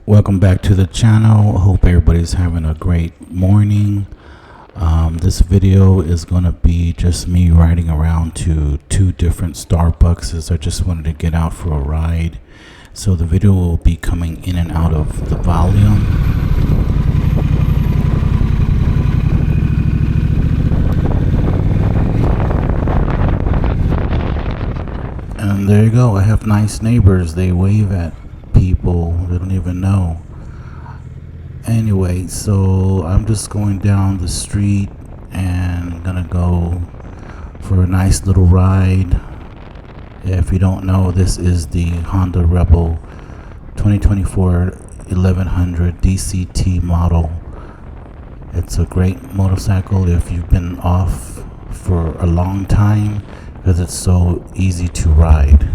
Welcome back to the channel. Hope everybody's having a great morning. This video is going to be just me riding around to two different Starbucks. I just wanted to get out for a ride, so the video will be coming in and out of the volume. And there you go. I have nice neighbors. They wave at people they don't even know. Anyway, so I'm just going down the street and gonna go for a nice little ride. If you don't know, this is the Honda Rebel 2024 1100 DCT model. It's a great motorcycle if you've been off for a long time, because it's so easy to ride.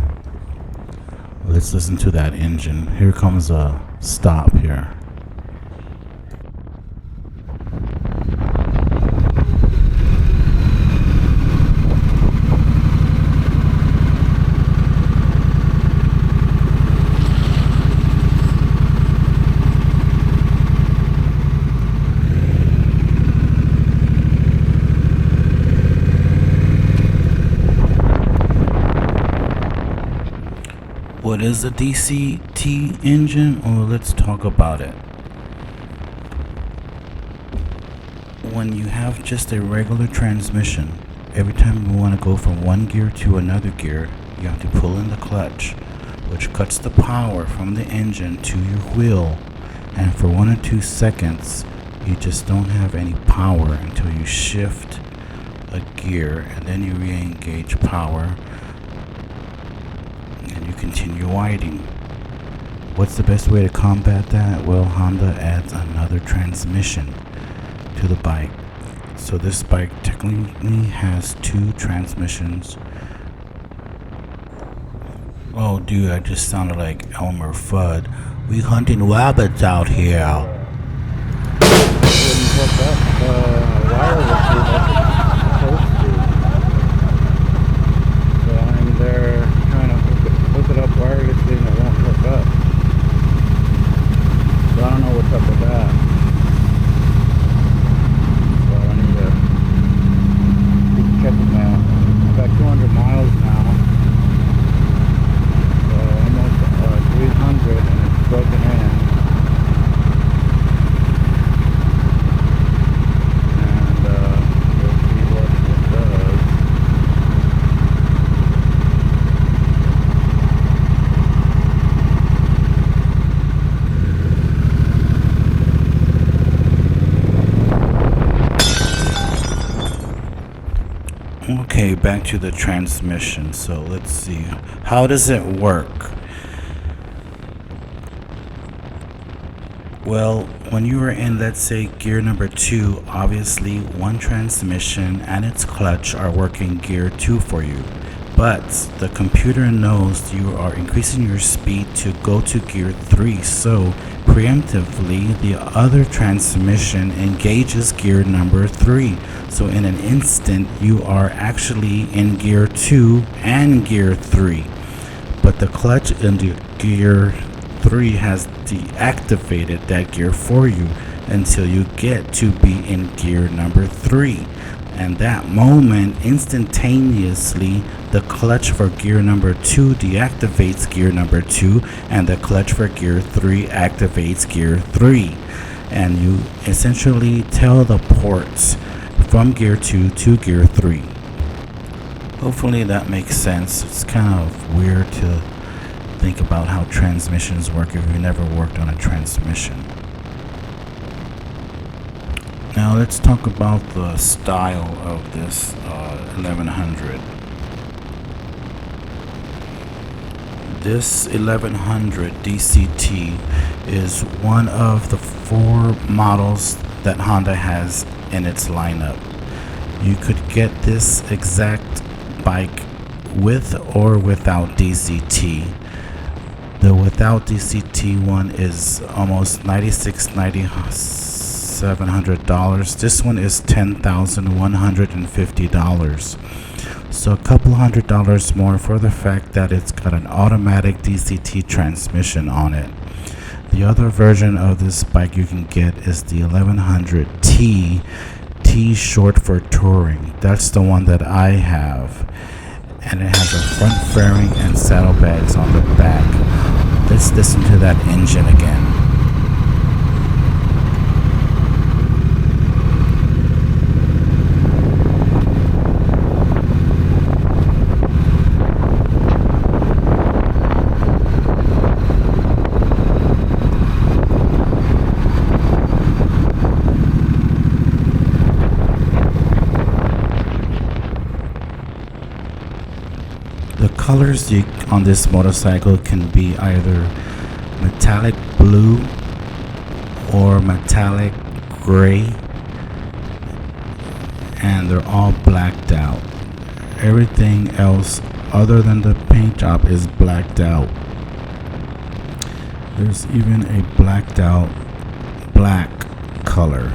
Let's listen to that engine. Here comes a stop here. What is a DCT engine? Well, let's talk about it. When you have just a regular transmission, every time you want to go from one gear to another gear, you have to pull in the clutch, which cuts the power from the engine to your wheel, and for 1 or 2 seconds you just don't have any power until you shift a gear, and then you re-engage power and you continue riding. What's the best way to combat that? Well, Honda adds another transmission to the bike. So this bike technically has 2 transmissions. Oh dude, I just sounded like Elmer Fudd. We hunting rabbits out here. They're trying to hook it up wirelessly and it won't hook up. So I don't know what's up with that. So I need to keep checking that. I'm about 200 miles now. So almost 300 and it's broken in. And we'll see what it does. Okay, back to the transmission. So let's see, how does it work? Well, when you are in, let's say, gear number 2, obviously one transmission and its clutch are working gear 2 for you, but the computer knows you are increasing your speed to go to gear 3, so preemptively the other transmission engages gear number 3. So in an instant you are actually in gear 2 and gear 3, but the clutch in the gear 3 has deactivated that gear for you until you get to be in gear number 3. And that moment, instantaneously, the clutch for gear number 2 deactivates gear number 2, and the clutch for gear 3 activates gear 3. And you essentially tell the ports from gear 2 to gear 3. Hopefully that makes sense. It's kind of weird to think about how transmissions work if you've never worked on a transmission. Now let's talk about the style of this 1100. This 1100 DCT is one of the 4 models that Honda has in its lineup. You could get this exact bike with or without DCT. The without DCT one is almost $700. This one is $10,150. So a couple $100 more for the fact that it's got an automatic DCT transmission on it. The other version of this bike you can get is the 1100T. T short for touring. That's the one that I have. And it has a front fairing and saddlebags on the back. Let's listen to that engine again. The colors on this motorcycle can be either metallic blue or metallic gray, and they're all blacked out. Everything else other than the paint job is blacked out. There's even a blacked out black color.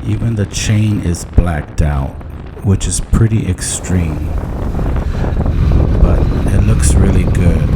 Even the chain is blacked out, which is pretty extreme, but it looks really good.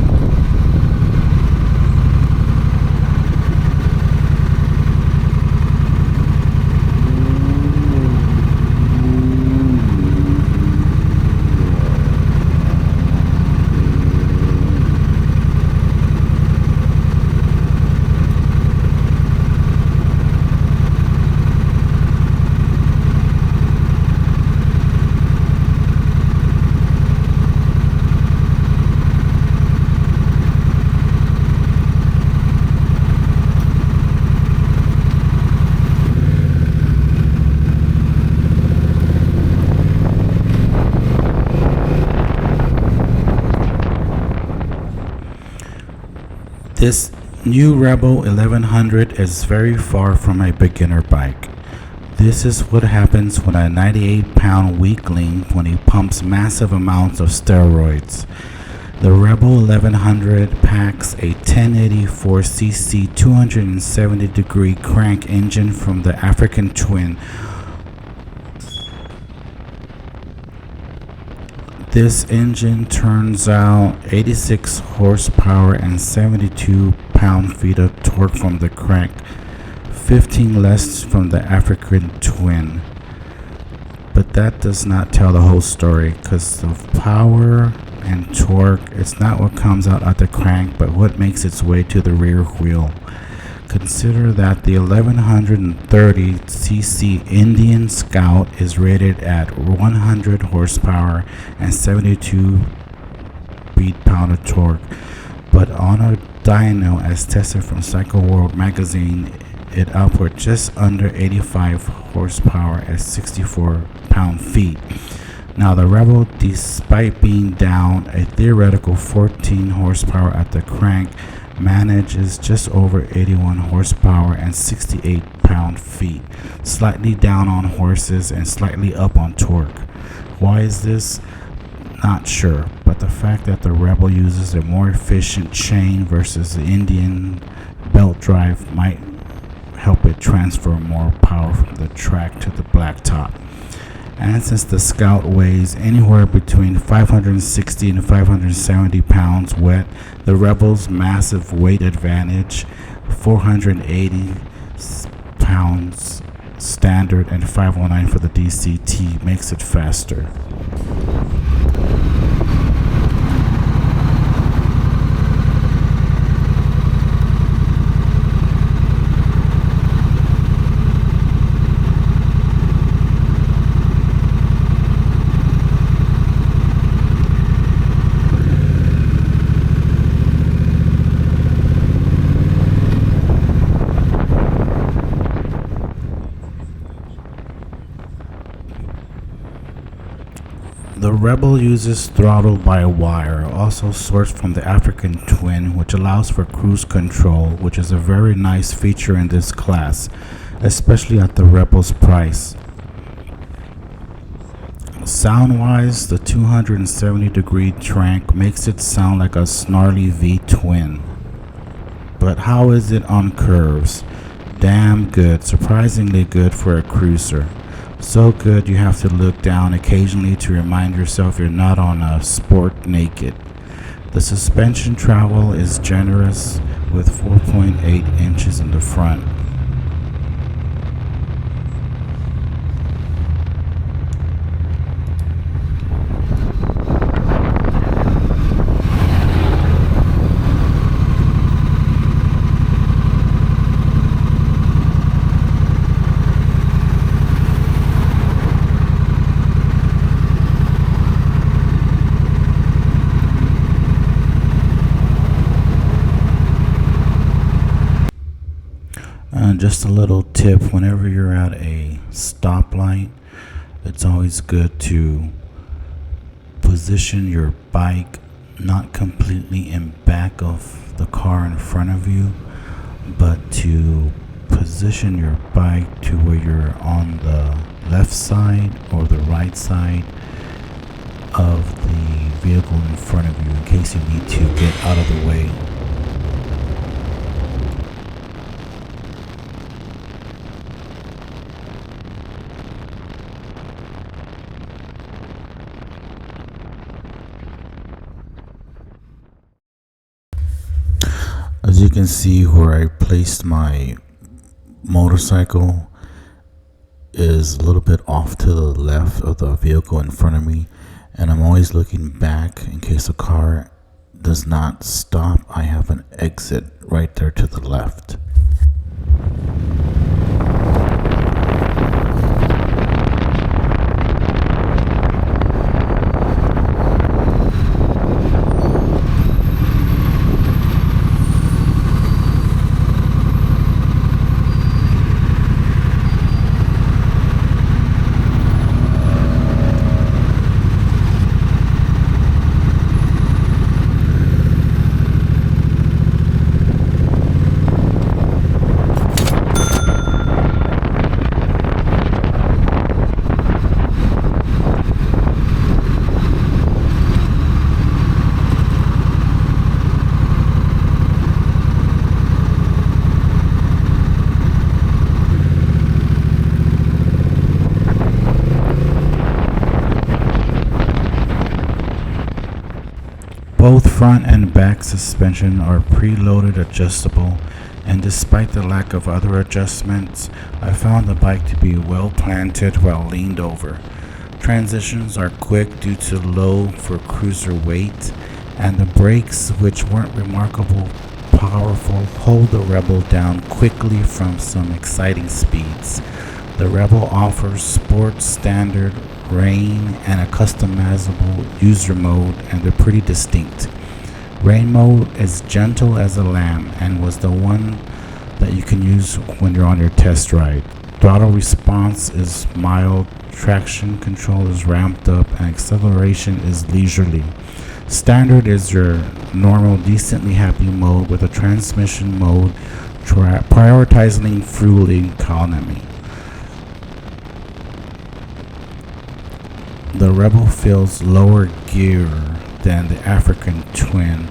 This new Rebel 1100 is very far from a beginner bike. This is what happens when a 98-pound weakling when he pumps massive amounts of steroids. The Rebel 1100 packs a 1084cc 270-degree crank engine from the African Twin. This engine turns out 86 horsepower and 72 pound-feet of torque from the crank, 15 less from the African Twin. But that does not tell the whole story, because the power and torque, it's not what comes out at the crank, but what makes its way to the rear wheel. Consider that the 1130cc Indian Scout is rated at 100 horsepower and 72 feet-pound of torque, but on a dyno as tested from Cycle World magazine, it output just under 85 horsepower at 64 pound-feet. Now the Rebel, despite being down a theoretical 14 horsepower at the crank, manages just over 81 horsepower and 68 pound-feet, slightly down on horses and slightly up on torque. Why is this? Not sure, but the fact that the Rebel uses a more efficient chain versus the Indian belt drive might help it transfer more power from the track to the blacktop. And since the Scout weighs anywhere between 560 and 570 pounds wet, the Rebel's massive weight advantage, 480 pounds standard and 519 for the DCT, makes it faster. The Rebel uses throttle-by-wire, also sourced from the African Twin, which allows for cruise control, which is a very nice feature in this class, especially at the Rebel's price. Sound-wise, the 270-degree crank makes it sound like a snarly V-twin. But how is it on curves? Damn good, surprisingly good for a cruiser. So good you have to look down occasionally to remind yourself you're not on a sport naked. The suspension travel is generous with 4.8 inches in the front. Just a little tip, whenever you're at a stoplight, it's always good to position your bike not completely in back of the car in front of you, but to position your bike to where you're on the left side or the right side of the vehicle in front of you in case you need to get out of the way. As you can see, where I placed my motorcycle is a little bit off to the left of the vehicle in front of me, and I'm always looking back in case a car does not stop. I have an exit right there to the left. Both front and back suspension are preloaded adjustable, and despite the lack of other adjustments, I found the bike to be well planted while leaned over. Transitions are quick due to low for cruiser weight, and the brakes, which weren't remarkable powerful, hold the Rebel down quickly from some exciting speeds. The Rebel offers Sport, Standard, Rain, and a customizable user mode, and they're pretty distinct. Rain mode is gentle as a lamb and was the one that you can use when you're on your test ride. Throttle response is mild, traction control is ramped up, and acceleration is leisurely. Standard is your normal, decently happy mode with a transmission mode prioritizing fuel economy. The Rebel feels lower gear than the African Twin.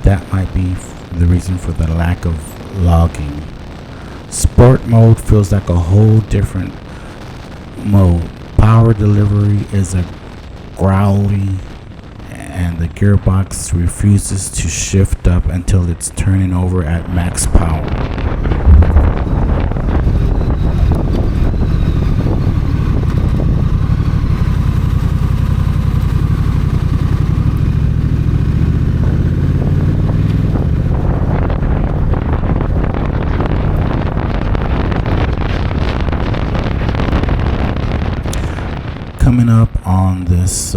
That might be the reason for the lack of logging. Sport mode feels like a whole different mode. Power delivery is a growly, and the gearbox refuses to shift up until it's turning over at max power. Coming up on this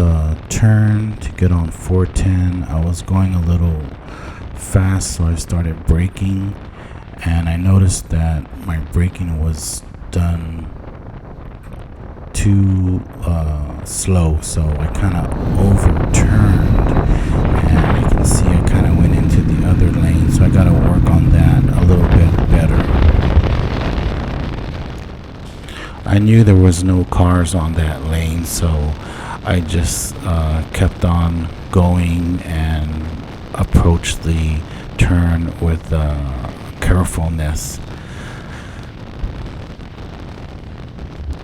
turn to get on 410, I was going a little fast, so I started braking, and I noticed that my braking was done too slow, so I kind of overturned, and you can see I kind of went into the other lane, so I got to work on that a little bit better. I knew there was no cars on that lane, so I just kept on going and approached the turn with carefulness.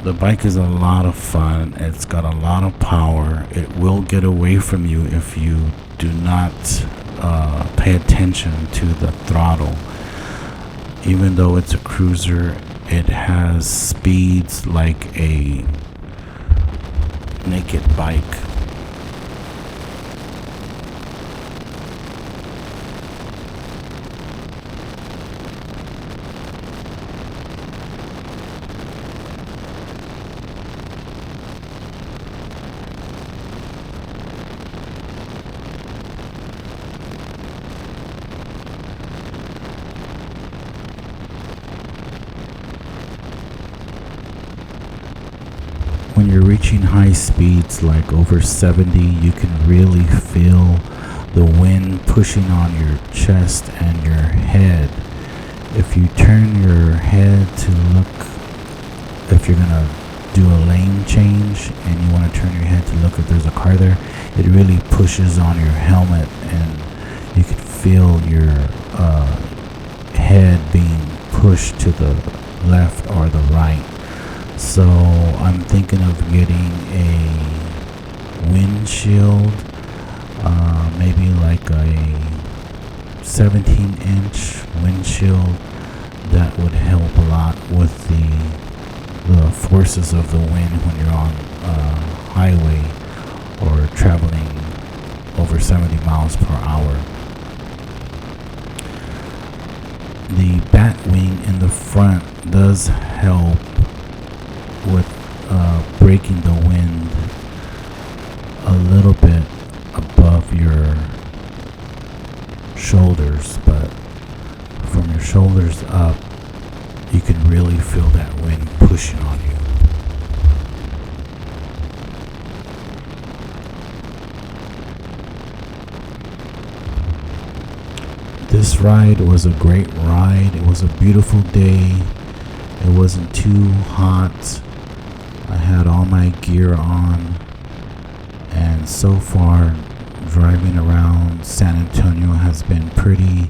The bike is a lot of fun. It's got a lot of power. It will get away from you if you do not pay attention to the throttle. Even though it's a cruiser, it has speeds like a naked bike. When you're reaching high speeds like over 70, you can really feel the wind pushing on your chest and your head. If you turn your head to look, if you're gonna do a lane change and you want to turn your head to look if there's a car there, it really pushes on your helmet and you can feel your head being pushed to the left or the right. So I'm thinking of getting a windshield, maybe like a 17-inch windshield. That would help a lot with the forces of the wind when you're on highway or traveling over 70 miles per hour. The bat wing in the front does help with breaking the wind a little bit above your shoulders, but from your shoulders up you can really feel that wind pushing on you. This ride was a great ride. It was a beautiful day. It wasn't too hot. I had all my gear on, and so far driving around San Antonio has been pretty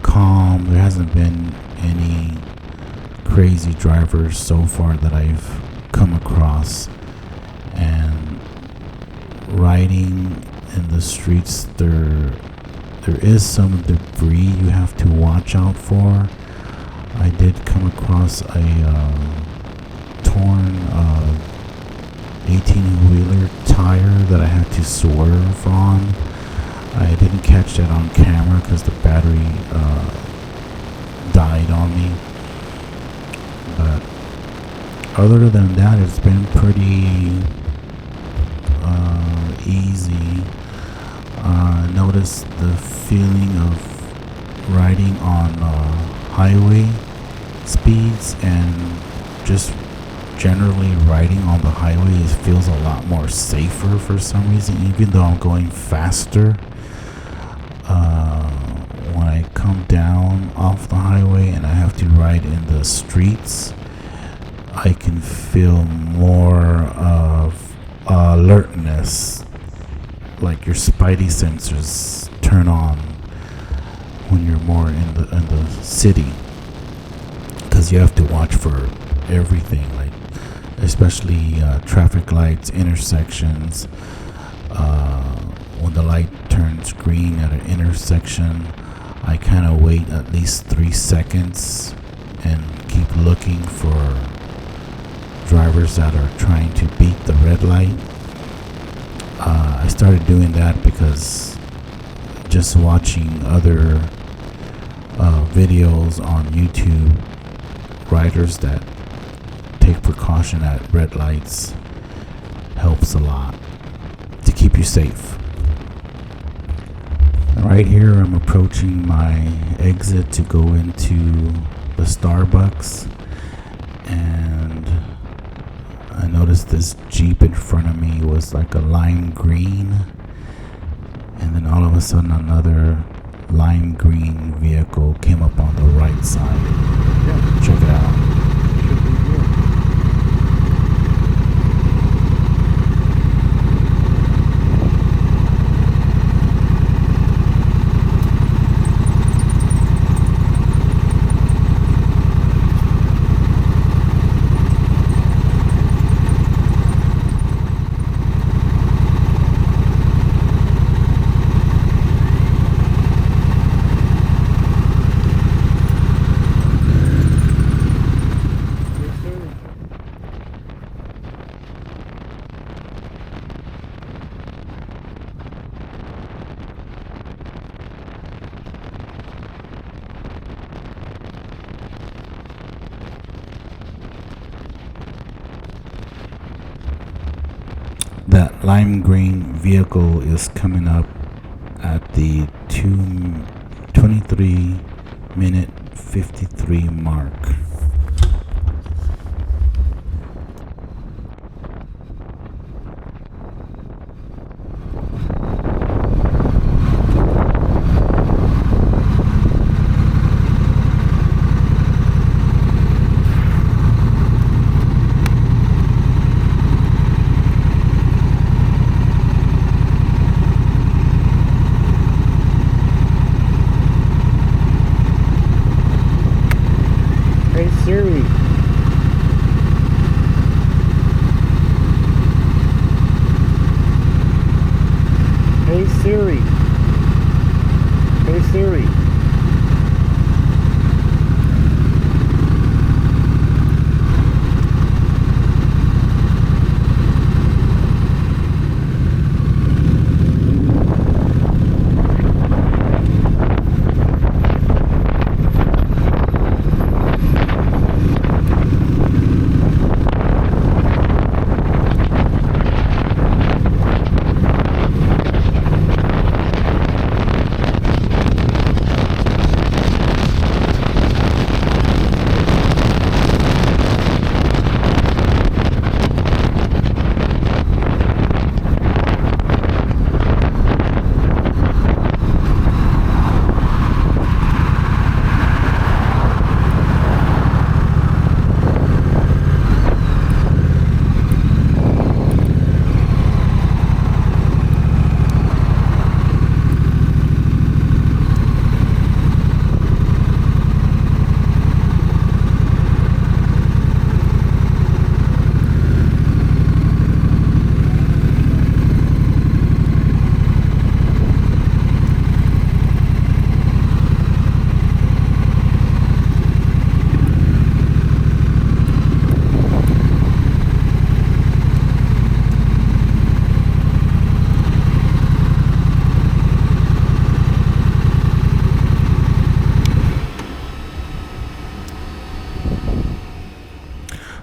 calm. There hasn't been any crazy drivers so far that I've come across, and riding in the streets there is some debris you have to watch out for. I did come across a torn 18-wheeler tire that I had to swerve on. I didn't catch that on camera because the battery died on me. But other than that, it's been pretty easy. Notice the feeling of riding on highway speeds and just generally riding on the highway, it feels a lot more safer for some reason, even though I'm going faster. When I come down off the highway and I have to ride in the streets, I can feel more of alertness, like your spidey sensors turn on when you're more in the city, because you have to watch for everything, like especially traffic lights, intersections. When the light turns green at an intersection, I kind of wait at least 3 seconds and keep looking for drivers that are trying to beat the red light. I started doing that because just watching other videos on YouTube, riders that take precaution at red lights, helps a lot to keep you safe. Right here I'm approaching my exit to go into the Starbucks, and I noticed this Jeep in front of me was like a lime green, and then all of a sudden another lime green vehicle came up on the right side. Yeah. Check it out. Should be here. that lime green vehicle is coming up at the 23-minute 53 mark. Hey Siri. Hey Siri. Hey Siri.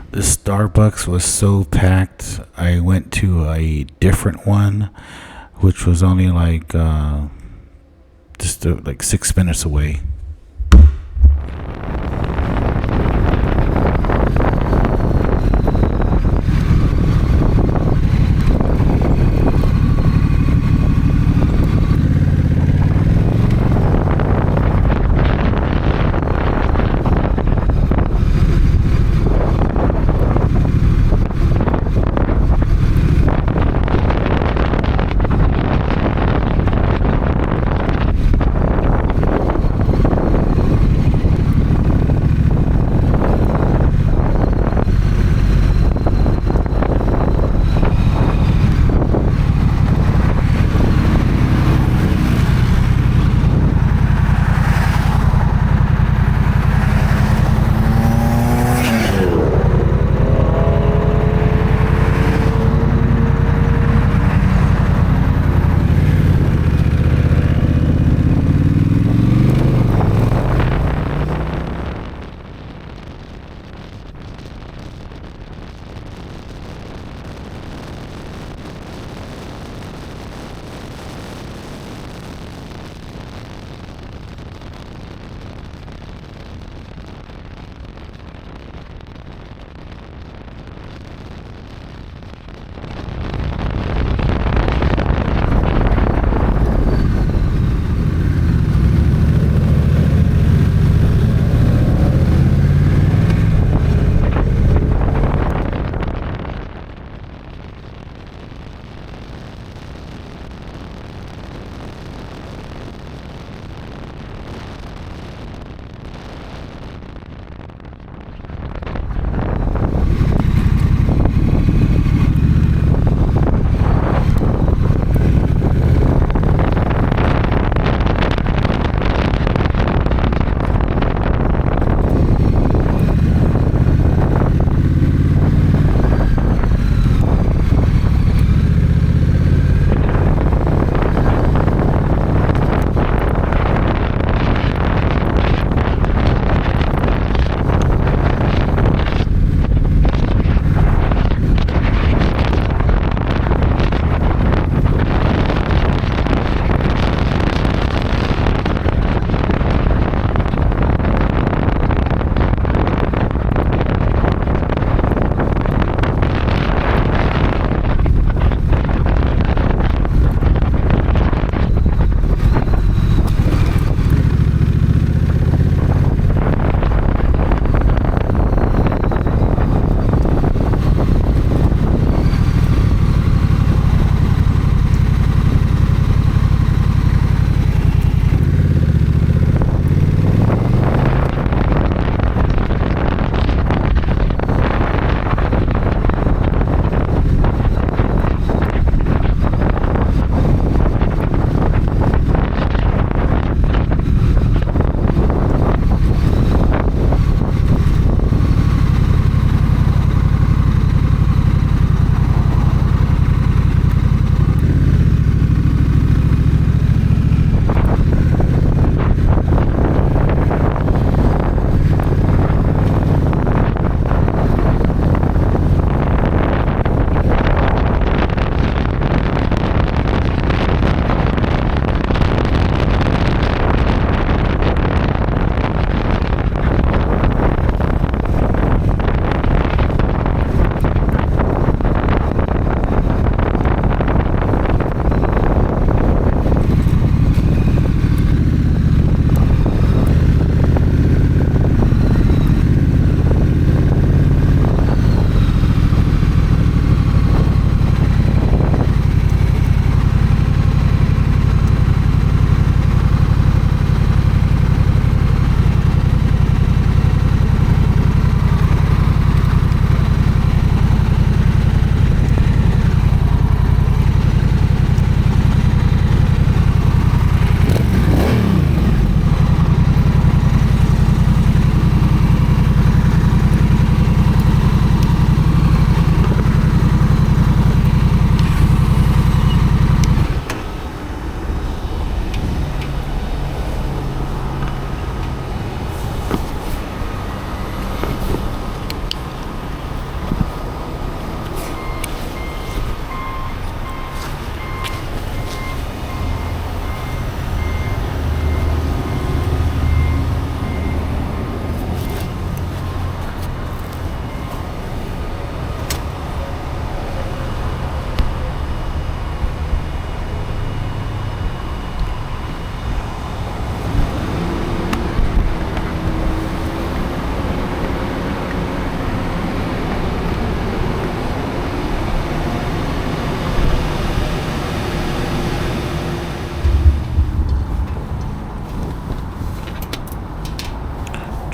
The Starbucks was so packed, I went to a different one, which was only like like 6 minutes away.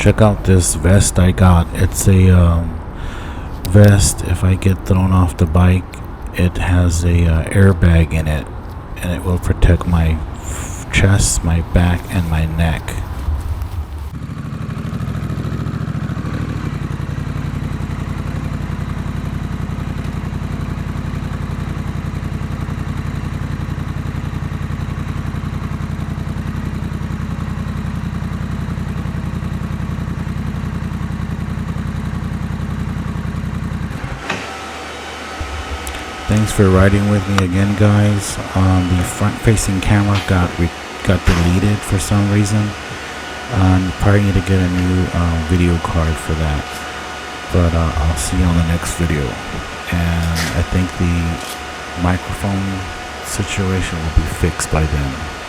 check out this vest I got. It's a vest. If I get thrown off the bike, it has a airbag in it, and it will protect my chest, my back, and my neck. Thanks for riding with me again, guys. The front-facing camera got deleted for some reason. Probably need to get a new video card for that. But I'll see you on the next video. And I think the microphone situation will be fixed by then.